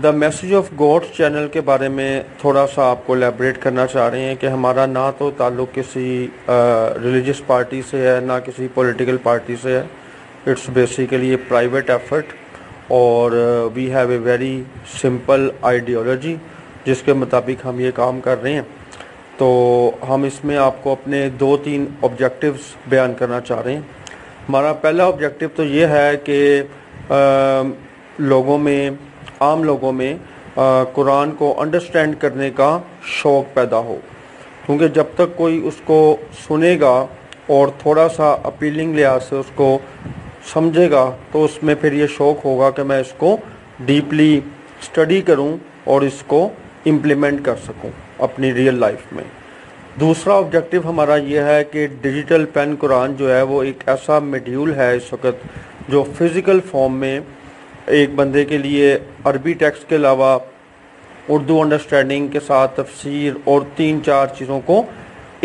The message of gods channel के बारे में थोड़ा सा आपको एलैबोरेट करना चाह रहे हैं कि हमारा ना तो ताल्लुक़ किसी रिलीजियस पार्टी से है, ना किसी पॉलिटिकल पार्टी से है। It's basically a private effort और we have a very simple ideology जिसके मुताबिक हम ये काम कर रहे हैं। तो हम इसमें आपको अपने 2-3 ऑब्जेक्टिव्स बयान करना चाह रहे हैं। हमारा पहला ऑब्जेक्टिव तो ये है कि आम लोगों में कुरान को अंडरस्टैंड करने का शौक़ पैदा हो, क्योंकि जब तक कोई उसको सुनेगा और थोड़ा सा अपीलिंग लिहाज से उसको समझेगा तो उसमें फिर ये शौक़ होगा कि मैं इसको डीपली स्टडी करूं और इसको इम्प्लीमेंट कर सकूं अपनी रियल लाइफ में। दूसरा ऑब्जेक्टिव हमारा ये है कि डिजिटल पेन कुरान जो है वो एक ऐसा मॉड्यूल है इस वक्त जो फिज़िकल फॉर्म में एक बंदे के लिए अरबी टेक्स्ट के अलावा उर्दू अंडरस्टैंडिंग के साथ तफसीर और 3-4 चीज़ों को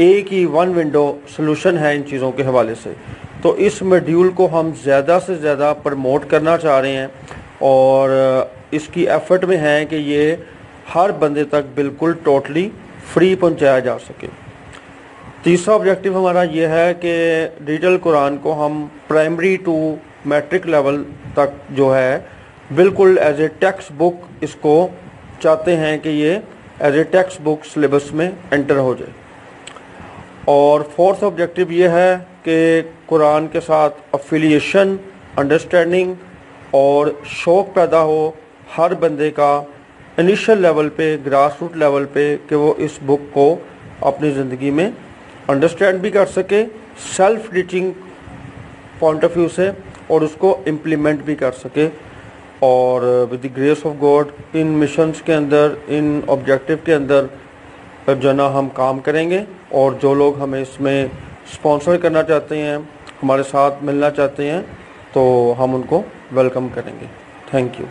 एक ही वन विंडो सॉल्यूशन है इन चीज़ों के हवाले से। तो इस मॉड्यूल को हम ज़्यादा से ज़्यादा प्रमोट करना चाह रहे हैं और इसकी एफर्ट में है कि ये हर बंदे तक बिल्कुल टोटली फ्री पहुंचाया जा सके। तीसरा ऑब्जेक्टिव हमारा ये है कि डिजिटल कुरान को हम प्राइमरी टू मैट्रिक लेवल तक जो है बिल्कुल एज ए टेक्स्ट बुक इसको चाहते हैं कि ये as a text book syllabus में एंटर हो जाए। और फोर्थ ऑब्जेक्टिव ये है कि कुरान के साथ अफिलिएशन, अंडरस्टैंडिंग और शौक़ पैदा हो हर बंदे का इनिशियल लेवल पे, ग्रास रूट लेवल पे, कि वो इस बुक को अपनी ज़िंदगी में अंडरस्टैंड भी कर सके self teaching point of view से और उसको इम्प्लीमेंट भी कर सके। और with the grace of God in missions के अंदर, इन ऑब्जेक्टिव के अंदर जो ना हम काम करेंगे और जो लोग हमें इसमें स्पॉन्सर करना चाहते हैं, हमारे साथ मिलना चाहते हैं, तो हम उनको वेलकम करेंगे। Thank you.